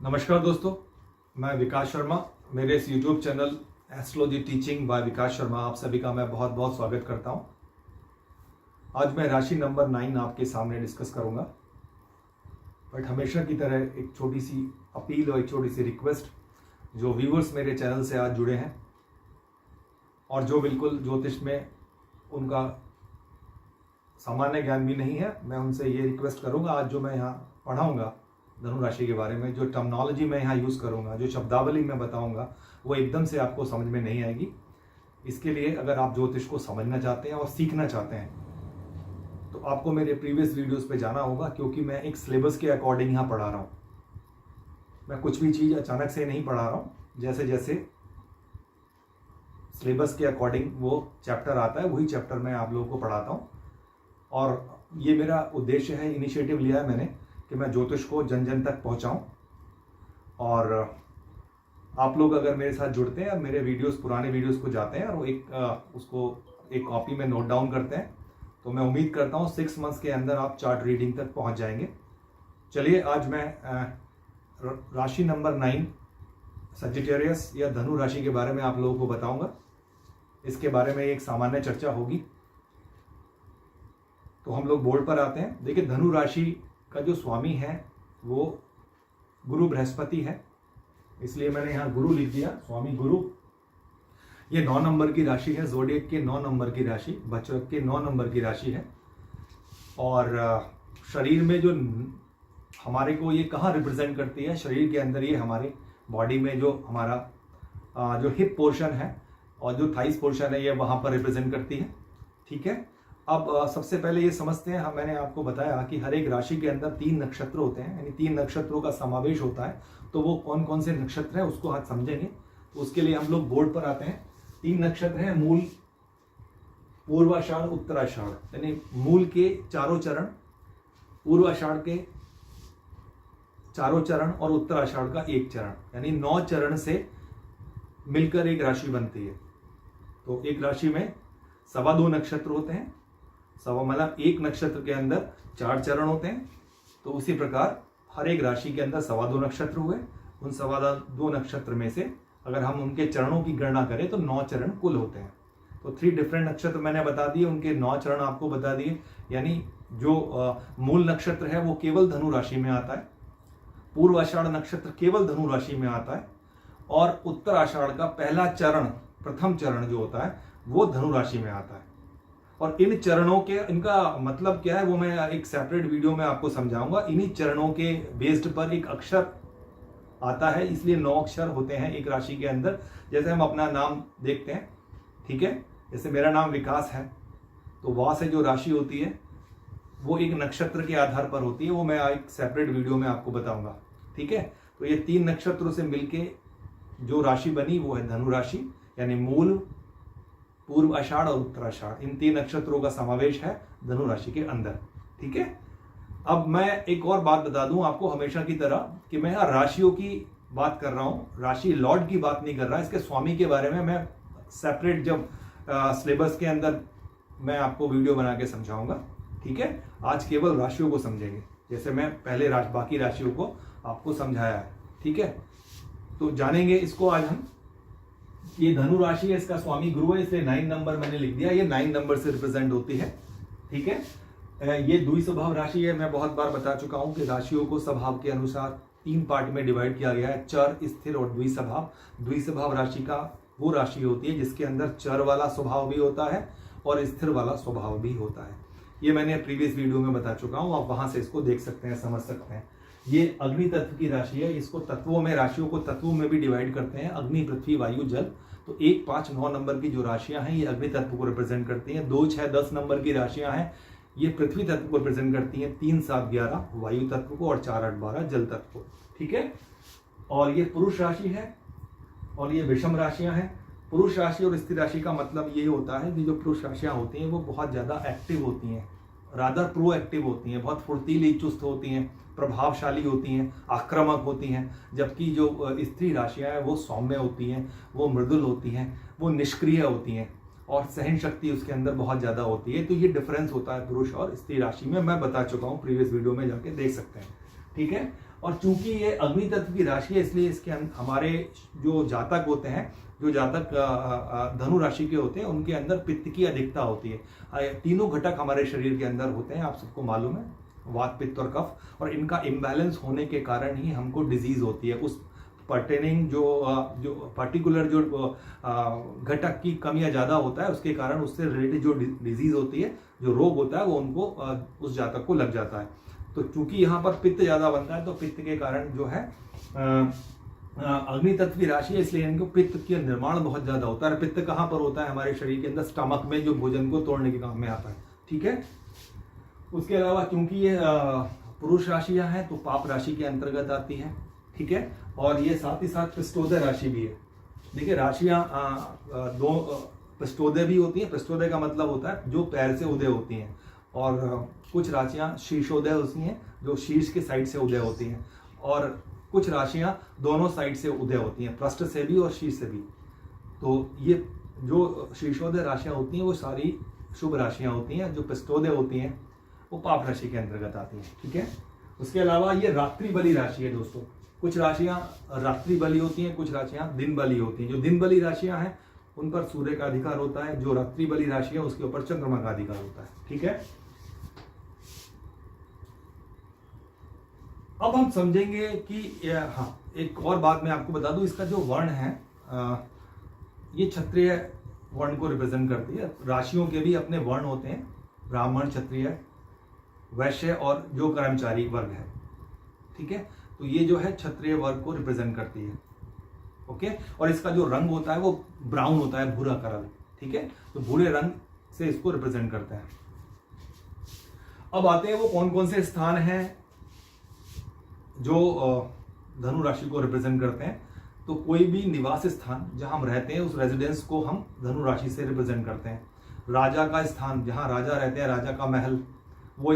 नमस्कार दोस्तों, मैं विकास शर्मा। मेरे इस YouTube channel astrology teaching by Vikas Sharma आप सभी का मैं बहुत बहुत स्वागत करता हूं। आज मैं राशि नंबर 9 आपके सामने डिस्कस करूंगा, बट हमेशा की तरह एक छोटी सी अपील और एक छोटी सी रिक्वेस्ट। जो व्यूअर्स मेरे चैनल से आज जुड़े हैं और जो बिल्कुल ज्योतिष में उनका सामान्य ज्ञान भी नहीं है, मैं उनसे ये रिक्वेस्ट करूंगा, आज जो मैं यहाँ पढ़ाऊंगा धनु राशि के बारे में, जो टर्मिनोलॉजी मैं यहाँ यूज़ करूँगा, जो शब्दावली मैं बताऊँगा, वो एकदम से आपको समझ में नहीं आएगी। इसके लिए अगर आप ज्योतिष को समझना चाहते हैं और सीखना चाहते हैं तो आपको मेरे प्रीवियस वीडियोस पे जाना होगा, क्योंकि मैं एक सिलेबस के अकॉर्डिंग यहाँ पढ़ा रहा हूँ। मैं कुछ भी चीज़ अचानक से नहीं पढ़ा रहा हूँ, जैसे जैसे सिलेबस के अकॉर्डिंग वो चैप्टर आता है वही चैप्टर मैं आप लोगों को पढ़ाता हूँ। और ये मेरा उद्देश्य है, इनिशिएटिव लिया है मैंने कि मैं ज्योतिष को जन जन तक पहुंचाऊं। और आप लोग अगर मेरे साथ जुड़ते हैं, मेरे वीडियोस, पुराने वीडियोस को जाते हैं और वो उसको एक कॉपी में नोट डाउन करते हैं, तो मैं उम्मीद करता हूं 6 मंथ्स के अंदर आप चार्ट रीडिंग तक पहुंच जाएंगे। चलिए, आज मैं राशि नंबर 9 सजिटेरियस या धनु राशि के बारे में आप लोगों को बताऊंगा। इसके बारे में एक सामान्य चर्चा होगी। तो हम लोग बोर्ड पर आते हैं। देखिए, धनु राशि का जो स्वामी है वो गुरु बृहस्पति है, इसलिए मैंने यहाँ गुरु लिख दिया, स्वामी गुरु। ये 9 नंबर की राशि है, ज़ोडिएक के 9 नंबर की राशि, बचत के 9 नंबर की राशि है। और शरीर में जो हमारे को ये कहाँ रिप्रेजेंट करती है, शरीर के अंदर ये हमारे बॉडी में जो हमारा जो हिप पोर्शन है और जो थाइस पोर्शन है, ये वहाँ पर रिप्रेजेंट करती है। ठीक है, अब सबसे पहले ये समझते हैं, मैंने आपको बताया कि हर एक राशि के अंदर 3 नक्षत्र होते हैं, यानी 3 नक्षत्रों का समावेश होता है। तो वो कौन कौन से नक्षत्र हैं उसको आज समझेंगे। तो उसके लिए हम लोग बोर्ड पर आते हैं। 3 नक्षत्र हैं, मूल, पूर्वाषाढ़, उत्तराषाढ़, यानी मूल के चारों चरण, पूर्वाषाढ़ के चारों चरण और उत्तराषाढ़ का एक चरण, यानी 9 चरण से मिलकर एक राशि बनती है। तो एक राशि में 2.25 नक्षत्र होते हैं, मतलब एक नक्षत्र के अंदर 4 चरण होते हैं। तो उसी प्रकार हर एक राशि के अंदर 2.25 नक्षत्र हुए। उन 2.25 नक्षत्र में से अगर हम उनके चरणों की गणना करें तो 9 चरण कुल होते हैं। तो 3 डिफरेंट नक्षत्र मैंने बता दिए, उनके 9 चरण आपको बता दिए। यानी जो मूल नक्षत्र है वो केवल धनु राशि में आता है, पूर्वाषाढ़ नक्षत्र केवल धनु राशि में आता है, और उत्तराषाढ़ का पहला चरण, प्रथम चरण जो होता है वो धनु राशि में आता है। और इन चरणों के, इनका मतलब क्या है वो मैं एक सेपरेट वीडियो में आपको समझाऊंगा। इन्हीं चरणों के बेस्ड पर एक अक्षर आता है, इसलिए 9 अक्षर होते हैं एक राशि के अंदर। जैसे हम अपना नाम देखते हैं, ठीक है, जैसे मेरा नाम विकास है, तो वहां से जो राशि होती है वो एक नक्षत्र के आधार पर होती है, वो मैं एक सेपरेट वीडियो में आपको बताऊंगा। ठीक है, तो ये 3 नक्षत्रों से मिलके जो राशि बनी वो है धनु राशि, यानी मूल, पूर्व आषाढ़ और उत्तराषाढ़, इन 3 नक्षत्रों का समावेश है धनु राशि के अंदर। ठीक है, अब मैं एक और बात बता दूं आपको, हमेशा की तरह, कि मैं यहाँ राशियों की बात कर रहा हूं, राशि लॉर्ड की बात नहीं कर रहा। इसके स्वामी के बारे में मैं सेपरेट जब सिलेबस के अंदर मैं आपको वीडियो बना के समझाऊंगा। ठीक है, आज केवल राशियों को समझेंगे, जैसे मैं पहले बाकी राशियों को आपको समझाया है। ठीक है, तो जानेंगे इसको आज हम। ये धनु राशि है, इसका स्वामी गुरु है, इसलिए 9 नंबर मैंने लिख दिया। ये 9 नंबर से रिप्रेजेंट होती है। ठीक है, ये द्विस्वभाव राशि है। मैं बहुत बार बता चुका हूं कि राशियों को स्वभाव के अनुसार 3 पार्ट में डिवाइड किया गया है, चर, स्थिर और द्विस्वभाव। द्विस्वभाव राशि का वो राशि होती है जिसके अंदर चर वाला स्वभाव भी होता है और स्थिर वाला स्वभाव भी होता है। ये मैंने प्रीवियस वीडियो में बता चुका हूं, आप वहां से इसको देख सकते हैं, समझ सकते हैं। ये अग्नि तत्व की राशि है। इसको तत्वों में, राशियों को तत्वों में भी डिवाइड करते हैं, अग्नि, पृथ्वी, वायु, जल। तो 1, 5, 9 नंबर की जो राशियां हैं ये अग्नि तत्व को रिप्रेजेंट करती हैं। 2, 6, 10 नंबर की राशियां हैं ये पृथ्वी तत्व को रिप्रेजेंट करती हैं। 3, 7, 11 वायु तत्व को और 4, 8, 12 जल तत्व को। ठीक है, और ये पुरुष राशि है और ये विषम राशियां हैं। पुरुष राशि और स्त्री राशि का मतलब ये होता है कि जो पुरुष राशियां होती हैं वो बहुत ज्यादा एक्टिव होती हैं, रादर प्रोएक्टिव होती हैं, बहुत फुर्तीली, चुस्त होती हैं, प्रभावशाली होती हैं, आक्रामक होती हैं। जबकि जो स्त्री राशियां हैं वो सौम्य होती हैं, वो मृदुल होती हैं, वो निष्क्रिय होती हैं और सहन शक्ति उसके अंदर बहुत ज़्यादा होती है। तो ये डिफरेंस होता है पुरुष और स्त्री राशि में, मैं बता चुका हूँ, प्रीवियस वीडियो में जाके देख सकते हैं। ठीक है, और चूंकि ये अग्नि तत्व की राशि है, इसलिए इसके हमारे जो जातक होते हैं, जो जातक धनु राशि के होते हैं, उनके अंदर पित्त की अधिकता होती है। तीनों घटक हमारे शरीर के अंदर होते हैं, आप सबको मालूम है, वात, पित्त और कफ, और इनका इम्बैलेंस होने के कारण ही हमको डिजीज होती है। उस पर्टेनिंग जो पर्टिकुलर जो घटक की कमी या ज़्यादा होता है, उसके कारण उससे रिलेटेड जो डिजीज होती है, जो रोग होता है, वो उनको उस जातक को लग जाता है। तो चूंकि यहाँ पर पित्त ज़्यादा बनता है, तो पित्त के कारण जो है अग्नि तत्व की राशि है, इसलिए इनको पित्त का निर्माण बहुत ज़्यादा होता है। पित्त कहाँ पर होता है? हमारे शरीर के अंदर, स्टमक में, जो भोजन को तोड़ने के काम में आता है। ठीक है। उसके अलावा क्योंकि ये पुरुष राशियां हैं, तो पाप राशि के अंतर्गत आती है। ठीक है। और ये साथ ही साथ पिष्टोदय राशि भी है। देखिए, राशियां दो पिष्टोदय भी होती हैं। पिष्टोदय का मतलब होता है जो पैर से उदय होती हैं, और कुछ राशियां शीर्षोदय होती हैं, जो शीर्ष के साइड से उदय होती हैं, और कुछ राशियां दोनों साइड से उदय होती हैं, पृष्ठ से भी और शीर्ष से भी। तो ये जो शीर्षोदय राशियां होती हैं वो सारी शुभ राशियां होती हैं। जो पिष्टोदय होती हैं वो पाप राशि के अंतर्गत आती हैं। ठीक है। उसके अलावा ये रात्रि बली राशि है दोस्तों। कुछ राशियां रात्रि बली होती हैं, कुछ राशियां दिन बली होती हैं। जो दिन बली राशियां हैं उन पर सूर्य का अधिकार होता है, जो रात्रि बली राशि है उसके ऊपर चंद्रमा का अधिकार होता है। ठीक है। अब हम समझेंगे कि हाँ, एक और बात मैं आपको बता दूं, इसका जो वर्ण है ये क्षत्रिय वर्ण को रिप्रेजेंट करती है। राशियों के भी अपने वर्ण होते हैं, ब्राह्मण, क्षत्रिय, वैश्य और जो कर्मचारी वर्ग है। ठीक है। तो ये जो है क्षत्रिय वर्ग को रिप्रेजेंट करती है। ओके। और इसका जो रंग होता है वो ब्राउन होता है, भूरा का रंग। ठीक है। तो भूरे रंग से इसको रिप्रेजेंट करते हैं। अब आते हैं वो कौन कौन से स्थान हैं जो धनु राशि को रिप्रेजेंट करते हैं। तो कोई भी निवास स्थान जहां हम रहते हैं, उस रेजिडेंस को हम धनु राशि से रिप्रेजेंट करते हैं। राजा का स्थान, जहां राजा रहते हैं, राजा का महल, वो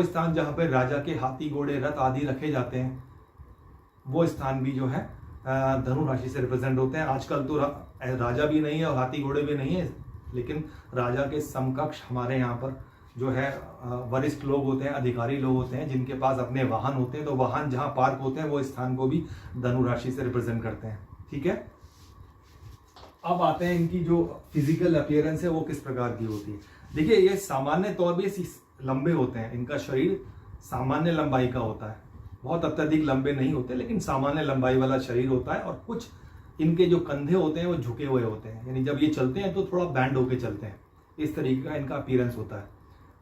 स्थान जहां पर राजा के हाथी, घोड़े, रथ आदि रखे जाते हैं, वो स्थान भी जो है धनु राशि से रिप्रेजेंट होते हैं। आजकल तो राजा भी नहीं है और हाथी घोड़े भी नहीं है, लेकिन राजा के समकक्ष हमारे यहाँ पर जो है वरिष्ठ लोग होते हैं, अधिकारी लोग होते हैं, जिनके पास अपने वाहन होते हैं। तो वाहन जहां पार्क होते हैं, वो स्थान को भी धनु राशि से रिप्रेजेंट करते हैं। ठीक है। अब आते हैं इनकी जो फिजिकल अपीयरेंस है वो किस प्रकार की होती है। देखिए, ये सामान्य तौर पर लंबे होते हैं, इनका शरीर सामान्य लंबाई का होता है, बहुत अत्यधिक लंबे नहीं होते, लेकिन सामान्य लंबाई वाला शरीर होता है। और कुछ इनके जो कंधे होते हैं वो झुके हुए होते हैं, यानी जब ये चलते हैं तो थोड़ा बैंड होके चलते हैं। इस तरीके का इनका अपीयरेंस होता है।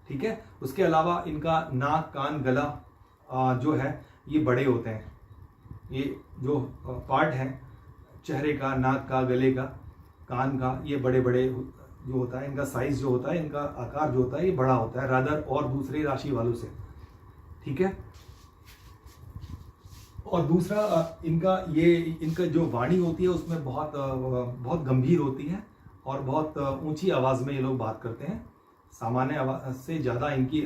ठीक है। उसके अलावा इनका नाक, कान, गला जो है ये बड़े होते हैं। ये जो पार्ट है चेहरे का, नाक का, गले का, कान का, ये बड़े बड़े जो होता है, इनका साइज जो होता है, इनका आकार जो होता है, ये बड़ा होता है रादर और दूसरी राशि वालों से। ठीक है। और दूसरा इनका जो वाणी होती है उसमें बहुत गंभीर होती है और बहुत ऊंची आवाज में ये लोग बात करते हैं। सामान्य आवाज से ज़्यादा इनकी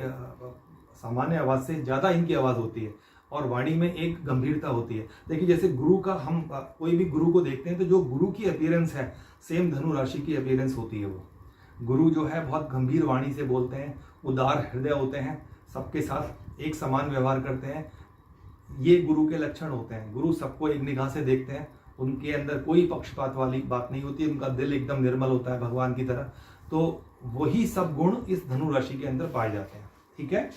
आवाज होती है, और वाणी में एक गंभीरता होती है। देखिए, जैसे गुरु का, हम कोई भी गुरु को देखते हैं तो जो गुरु की अपीयरेंस है, सेम धनु राशि की अपीयरेंस होती है। वो गुरु जो है बहुत गंभीर वाणी से बोलते हैं, उदार हृदय होते हैं, सबके साथ एक समान व्यवहार करते हैं। ये गुरु के लक्षण होते हैं। गुरु सबको एक निगाह से देखते हैं, उनके अंदर कोई पक्षपात वाली बात नहीं होती, उनका दिल एकदम निर्मल होता है भगवान की तरह। तो वही सब गुण इस धनु राशि के अंदर पाए जाते हैं। ठीक है।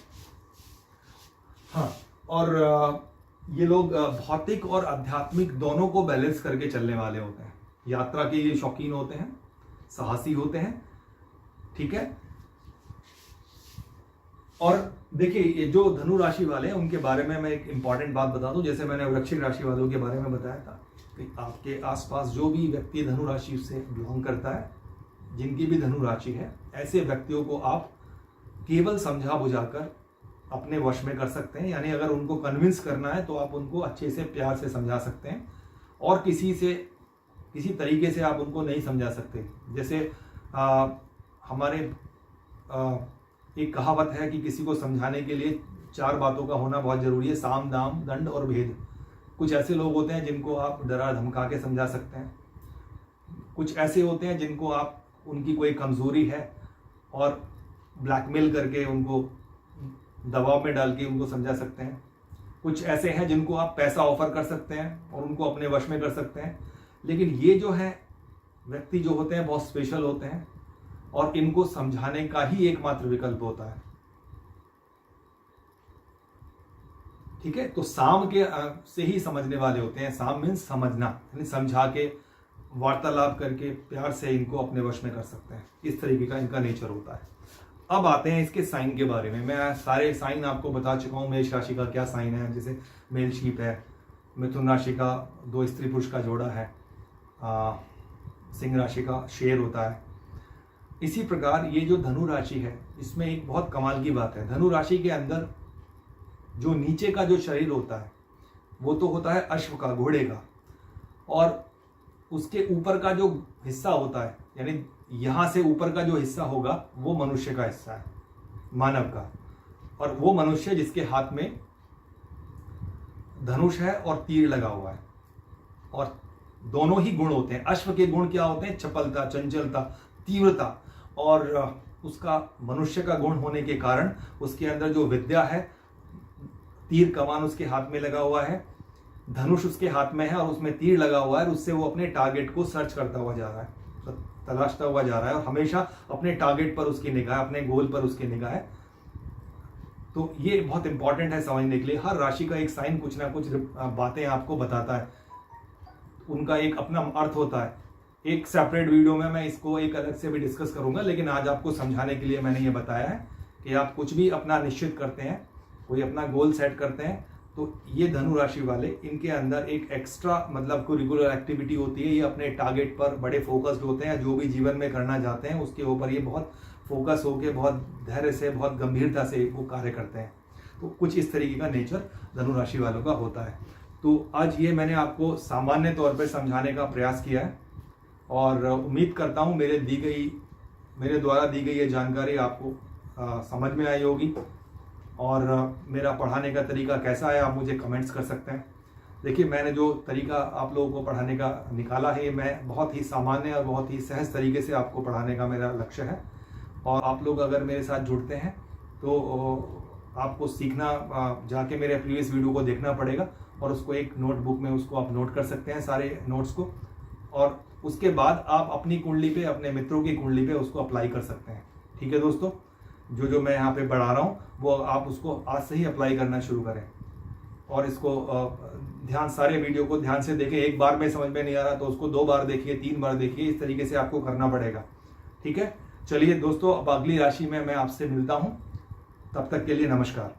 हाँ, और ये लोग भौतिक और आध्यात्मिक दोनों को बैलेंस करके चलने वाले होते हैं। यात्रा के लिए शौकीन होते हैं, साहसी होते हैं। ठीक है। और देखिए, ये जो धनु राशि वाले हैं उनके बारे में मैं एक इंपॉर्टेंट बात बता दूं। जैसे मैंने वृश्चिक राशि वालों के बारे में बताया था कि आपके आसपास जो भी व्यक्ति धनु राशि से बिलोंग करता है, जिनकी भी धनु राशि है, ऐसे व्यक्तियों को आप केवल समझा बुझाकर अपने वश में कर सकते हैं। यानी अगर उनको कन्विंस करना है तो आप उनको अच्छे से प्यार से समझा सकते हैं, और किसी तरीके से आप उनको नहीं समझा सकते। जैसे हमारे एक कहावत है कि किसी को समझाने के लिए 4 बातों का होना बहुत जरूरी है, साम, दाम, दंड और भेद। कुछ ऐसे लोग होते हैं जिनको आप डरा धमका के समझा सकते हैं। कुछ ऐसे होते हैं जिनको आप, उनकी कोई कमजोरी है और ब्लैकमेल करके, उनको दबाव में डाल के उनको समझा सकते हैं। कुछ ऐसे हैं जिनको आप पैसा ऑफर कर सकते हैं और उनको अपने वश में कर सकते हैं, लेकिन ये जो है व्यक्ति जो होते हैं बहुत स्पेशल होते हैं और इनको समझाने का ही एकमात्र विकल्प होता है। ठीक है, तो साम के से ही समझने वाले होते हैं। साम मीन्स समझना, यानी समझा के वार्तालाप करके प्यार से इनको अपने वश में कर सकते हैं। इस तरीके का इनका नेचर होता है। अब आते हैं इसके साइन के बारे में। मैं सारे साइन आपको बता चुका हूँ। मेष राशि का क्या साइन है, जैसे मेल शीप है, मिथुन राशि का 2 स्त्री पुरुष का जोड़ा है, सिंह राशि का शेर होता है। इसी प्रकार ये जो धनु राशि है, इसमें एक बहुत कमाल की बात है। धनु राशि के अंदर जो नीचे का जो शरीर होता है वो तो होता है अश्व का, घोड़े का, और उसके ऊपर का जो हिस्सा होता है, यानी यहां से ऊपर का जो हिस्सा होगा वो मनुष्य का हिस्सा है, मानव का। और वो मनुष्य जिसके हाथ में धनुष है और तीर लगा हुआ है, और दोनों ही गुण होते हैं। अश्व के गुण क्या होते हैं? चपलता, चंचलता, तीव्रता, और उसका मनुष्य का गुण होने के कारण उसके अंदर जो विद्या है, तीर कमान उसके हाथ में लगा हुआ है, धनुष उसके हाथ में है और उसमें तीर लगा हुआ है, और उससे वो अपने टारगेट को सर्च करता हुआ जा रहा है, तलाशता हुआ जा रहा है, और हमेशा अपने टारगेट पर उसकी निगाह, अपने गोल पर उसकी निगाह है। तो ये बहुत इंपॉर्टेंट है समझने के लिए। हर राशि का एक साइन कुछ ना कुछ बातें आपको बताता है, उनका एक अपना अर्थ होता है। एक सेपरेट वीडियो में मैं इसको एक अलग से भी डिस्कस करूंगा, लेकिन आज आपको समझाने के लिए मैंने ये बताया है कि आप कुछ भी अपना निश्चित करते हैं, कोई अपना गोल सेट करते हैं, तो ये धनु राशि वाले, इनके अंदर एक एक्स्ट्रा मतलब कोई रेगुलर एक्टिविटी होती है। ये अपने टारगेट पर बड़े फोकस्ड होते हैं, जो भी जीवन में करना चाहते हैं उसके ऊपर ये बहुत फोकस होकर, बहुत धैर्य से, बहुत गंभीरता से वो कार्य करते हैं। तो कुछ इस तरीके का नेचर धनु राशि वालों का होता है। तो आज ये मैंने आपको सामान्य तौर पर समझाने का प्रयास किया है, और उम्मीद करता हूँ मेरे द्वारा दी गई ये जानकारी आपको समझ में आई होगी। और मेरा पढ़ाने का तरीका कैसा है आप मुझे कमेंट्स कर सकते हैं। देखिए, मैंने जो तरीका आप लोगों को पढ़ाने का निकाला है, मैं बहुत ही सामान्य और बहुत ही सहज तरीके से आपको पढ़ाने का मेरा लक्ष्य है। और आप लोग अगर मेरे साथ जुड़ते हैं तो आपको सीखना, जाके मेरे प्रीवियस वीडियो को देखना पड़ेगा, और उसको एक नोटबुक में उसको आप नोट कर सकते हैं, सारे नोट्स को, और उसके बाद आप अपनी कुंडली पे, अपने मित्रों की कुंडली पे उसको अप्लाई कर सकते हैं। ठीक है दोस्तों, जो मैं यहाँ पे पढ़ा रहा हूँ वो आप उसको आज से ही अप्लाई करना शुरू करें, और इसको सारे वीडियो को ध्यान से देखें। एक बार में समझ में नहीं आ रहा तो उसको 2 बार देखिए, 3 बार देखिए, इस तरीके से आपको करना पड़ेगा। ठीक है, चलिए दोस्तों, अब अगली राशि में मैं आपसे मिलता हूँ। तब तक के लिए नमस्कार।